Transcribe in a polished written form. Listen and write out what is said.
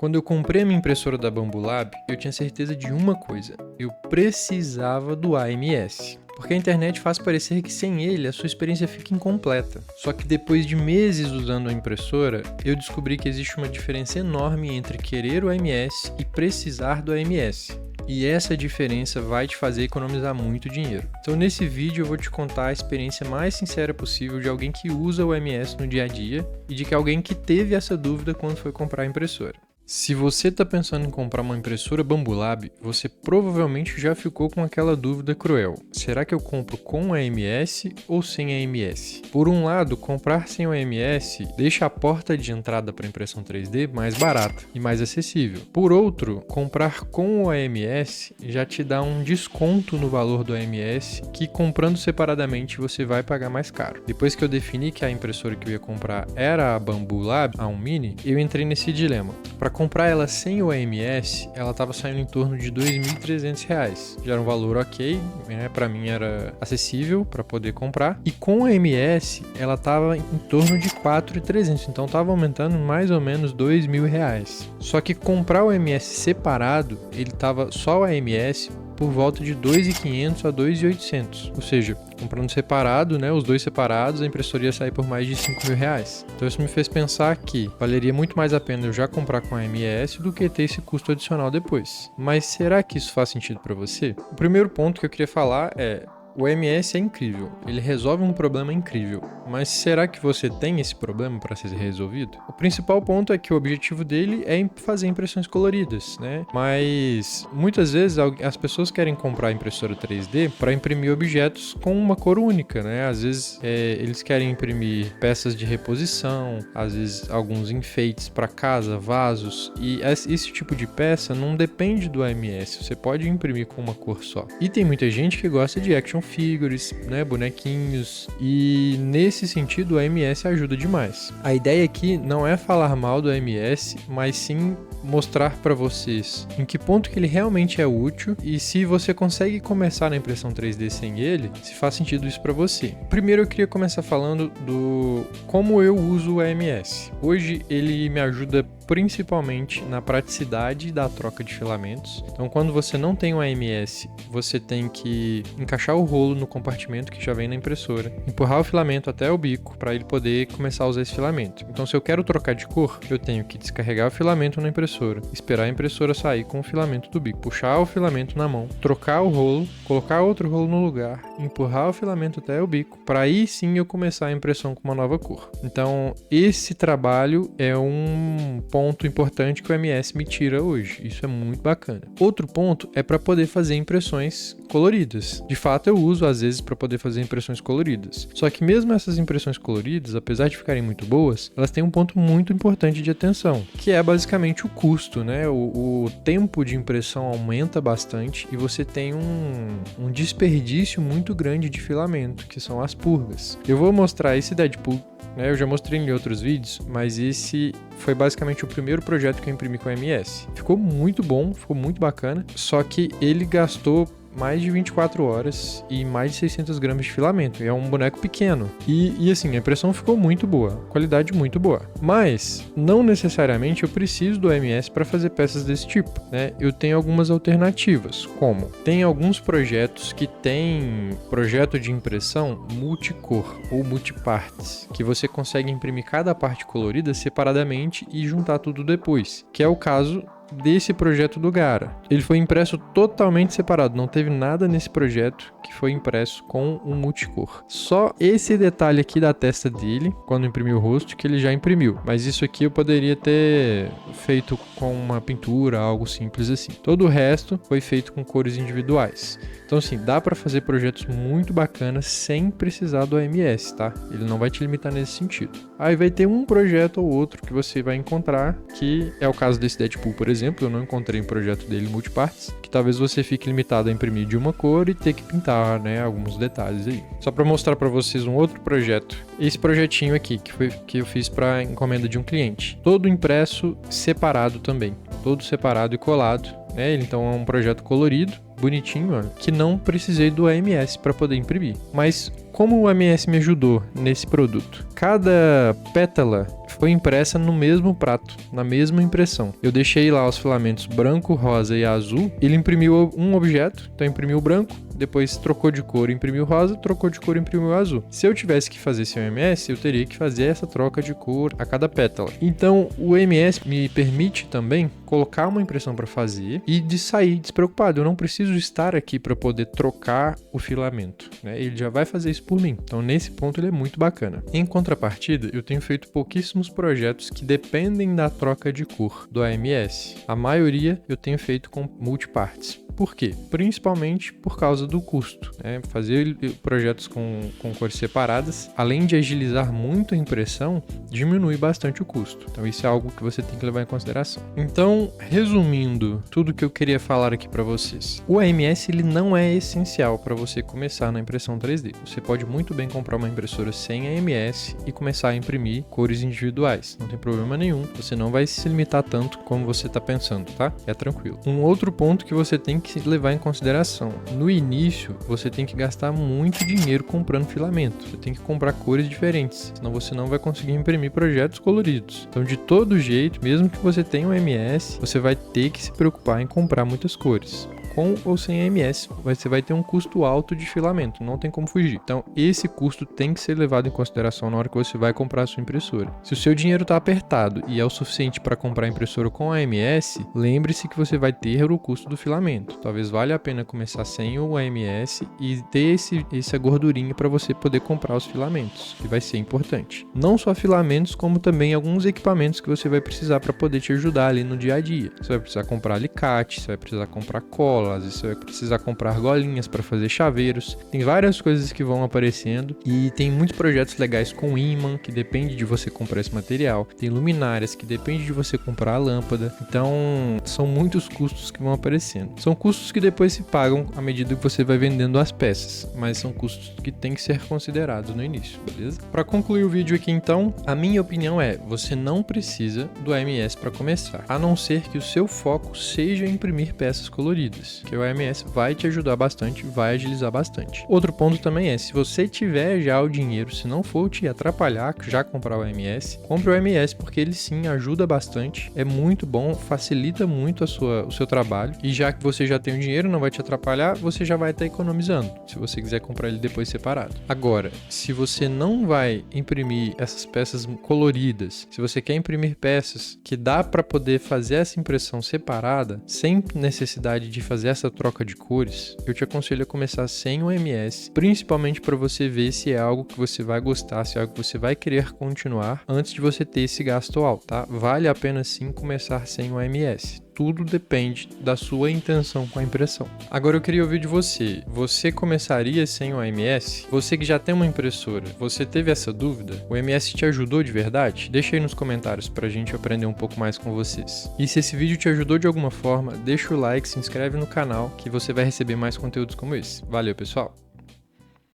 Quando eu comprei a minha impressora da Bambu Lab, eu tinha certeza de uma coisa: eu precisava do AMS. Porque a internet faz parecer que sem ele a sua experiência fica incompleta. Só que depois de meses usando a impressora, eu descobri que existe uma diferença enorme entre querer o AMS e precisar do AMS. E essa diferença vai te fazer economizar muito dinheiro. Então nesse vídeo eu vou te contar a experiência mais sincera possível de alguém que usa o AMS no dia a dia e de alguém que teve essa dúvida quando foi comprar a impressora. Se você está pensando em comprar uma impressora Bambu Lab, você provavelmente já ficou com aquela dúvida cruel. Será que eu compro com AMS ou sem AMS? Por um lado, comprar sem o AMS deixa a porta de entrada para impressão 3D mais barata e mais acessível. Por outro, comprar com o AMS já te dá um desconto no valor do AMS que comprando separadamente você vai pagar mais caro. Depois que eu defini que a impressora que eu ia comprar era a Bambu Lab, a 1 Mini, eu entrei nesse dilema. Para comprar ela sem o AMS, ela estava saindo em torno de R$ 2.300. Já era um valor ok, né? Para mim era acessível para poder comprar. E com o AMS, ela estava em torno de R$ 4.300, então estava aumentando mais ou menos R$ 2.000. Só que comprar o AMS separado, ele estava só o AMS por volta de R$ 2.500 a R$ 2.800. Ou seja, comprando separado, né, os dois separados, a impressora ia sair por mais de R$ 5.000. Então isso me fez pensar que valeria muito mais a pena eu já comprar com a AMS do que ter esse custo adicional depois. Mas será que isso faz sentido para você? O primeiro ponto que eu queria falar é: o AMS é incrível, ele resolve um problema incrível, mas será que você tem esse problema para ser resolvido? O principal ponto é que o objetivo dele é fazer impressões coloridas, né? Mas muitas vezes as pessoas querem comprar impressora 3D para imprimir objetos com uma cor única, né? Às vezes eles querem imprimir peças de reposição, às vezes alguns enfeites para casa, vasos, e esse tipo de peça não depende do AMS, você pode imprimir com uma cor só. E tem muita gente que gosta de action figures, né, bonequinhos, e nesse sentido o AMS ajuda demais. A ideia aqui não é falar mal do AMS, mas sim mostrar para vocês em que ponto que ele realmente é útil e se você consegue começar na impressão 3D sem ele, se faz sentido isso para você. Primeiro eu queria começar falando do como eu uso o AMS. Hoje ele me ajuda principalmente na praticidade da troca de filamentos. Então, quando você não tem o AMS, você tem que encaixar o rolo no compartimento que já vem na impressora, empurrar o filamento até o bico para ele poder começar a usar esse filamento. Então, se eu quero trocar de cor, eu tenho que descarregar o filamento na impressora, esperar a impressora sair com o filamento do bico, puxar o filamento na mão, trocar o rolo, colocar outro rolo no lugar, empurrar o filamento até o bico, para aí sim eu começar a impressão com uma nova cor. Então, esse trabalho é um ponto importante que o AMS me tira hoje. Isso é muito bacana. Outro ponto é para poder fazer impressões coloridas. De fato, eu uso às vezes para poder fazer impressões coloridas. Só que mesmo essas impressões coloridas, apesar de ficarem muito boas, elas têm um ponto muito importante de atenção, que é basicamente o custo, né? O tempo de impressão aumenta bastante e você tem um desperdício muito grande de filamento, que são as purgas. Eu vou mostrar esse Deadpool. Eu já mostrei em outros vídeos, mas esse foi basicamente o primeiro projeto que eu imprimi com a AMS. Ficou muito bom, ficou muito bacana, só que ele gastou mais de 24 horas e mais de 600 gramas de filamento. É um boneco pequeno. E assim, a impressão ficou muito boa, qualidade muito boa. Mas não necessariamente eu preciso do AMS para fazer peças desse tipo, né? Eu tenho algumas alternativas, como tem alguns projetos que tem projeto de impressão multicor ou multipartes, que você consegue imprimir cada parte colorida separadamente e juntar tudo depois, que é o caso desse projeto do Gara. Ele foi impresso totalmente separado, não teve nada nesse projeto que foi impresso com um multicor. Só esse detalhe aqui da testa dele, quando imprimiu o rosto, que ele já imprimiu. Mas isso aqui eu poderia ter feito com uma pintura, algo simples assim. Todo o resto foi feito com cores individuais. Então assim, dá para fazer projetos muito bacanas sem precisar do AMS, tá? Ele não vai te limitar nesse sentido. Aí vai ter um projeto ou outro que você vai encontrar, que é o caso desse Deadpool, por exemplo. Eu não encontrei um projeto dele multipartes, que talvez você fique limitado a imprimir de uma cor e ter que pintar, né, alguns detalhes aí. Só para mostrar para vocês um outro projeto. Esse projetinho aqui, que eu fiz para encomenda de um cliente. Todo impresso separado também. Todo separado e colado, né? Então é um projeto colorido, bonitinho, ó, que não precisei do AMS para poder imprimir. Mas como o MS me ajudou nesse produto? Cada pétala foi impressa no mesmo prato, na mesma impressão. Eu deixei lá os filamentos branco, rosa e azul. Ele imprimiu um objeto, então imprimiu o branco, depois trocou de cor, imprimiu rosa, trocou de cor, imprimiu azul. Se eu tivesse que fazer esse OMS, eu teria que fazer essa troca de cor a cada pétala. Então, o OMS me permite também colocar uma impressão para fazer e de sair despreocupado. Eu não preciso estar aqui para poder trocar o filamento, né? Ele já vai fazer isso por mim. Então, nesse ponto, ele é muito bacana. Em contrapartida, eu tenho feito pouquíssimos projetos que dependem da troca de cor do AMS. A maioria eu tenho feito com multipartes. Por quê? Principalmente por causa do custo, né? Fazer projetos com cores separadas, além de agilizar muito a impressão, diminui bastante o custo. Então isso é algo que você tem que levar em consideração. Então, resumindo tudo que eu queria falar aqui para vocês, o AMS ele não é essencial para você começar na impressão 3D. Você pode muito bem comprar uma impressora sem AMS e começar a imprimir cores individuais. Não tem problema nenhum. Você não vai se limitar tanto como você está pensando, tá? É tranquilo. Um outro ponto que você tem que levar em consideração. No início, você tem que gastar muito dinheiro comprando filamento. Você tem que comprar cores diferentes, senão você não vai conseguir imprimir projetos coloridos. Então, de todo jeito, mesmo que você tenha um MS, você vai ter que se preocupar em comprar muitas cores. Com ou sem AMS, você vai ter um custo alto de filamento, não tem como fugir. Então, esse custo tem que ser levado em consideração na hora que você vai comprar a sua impressora. Se o seu dinheiro está apertado e é o suficiente para comprar a impressora com AMS, lembre-se que você vai ter o custo do filamento. Talvez valha a pena começar sem o AMS e ter essa gordurinha para você poder comprar os filamentos, que vai ser importante. Não só filamentos, como também alguns equipamentos que você vai precisar para poder te ajudar ali no dia a dia. Você vai precisar comprar alicate, você vai precisar comprar cola, às vezes você vai precisar comprar argolinhas para fazer chaveiros. Tem várias coisas que vão aparecendo e tem muitos projetos legais com ímã, que depende de você comprar esse material. Tem luminárias, que depende de você comprar a lâmpada. Então, são muitos custos que vão aparecendo. São custos que depois se pagam à medida que você vai vendendo as peças, mas são custos que tem que ser considerados no início, beleza? Para concluir o vídeo aqui então, a minha opinião é, você não precisa do AMS para começar, a não ser que o seu foco seja imprimir peças coloridas, que o AMS vai te ajudar bastante, vai agilizar bastante. Outro ponto também é, se você tiver já o dinheiro, se não for te atrapalhar já comprar o AMS, compre o AMS porque ele sim ajuda bastante, é muito bom, facilita muito o seu trabalho e já que você já tem o dinheiro, não vai te atrapalhar, você já vai estar economizando, se você quiser comprar ele depois separado. Agora, se você não vai imprimir essas peças coloridas, se você quer imprimir peças que dá para poder fazer essa impressão separada, sem necessidade de fazer essa troca de cores, eu te aconselho a começar sem o MS, principalmente para você ver se é algo que você vai gostar, se é algo que você vai querer continuar antes de você ter esse gasto alto, tá? Vale a pena sim começar sem o MS. Tudo depende da sua intenção com a impressão. Agora eu queria ouvir de você. Você começaria sem o AMS? Você que já tem uma impressora, você teve essa dúvida? O AMS te ajudou de verdade? Deixa aí nos comentários pra gente aprender um pouco mais com vocês. E se esse vídeo te ajudou de alguma forma, deixa o like, se inscreve no canal que você vai receber mais conteúdos como esse. Valeu, pessoal!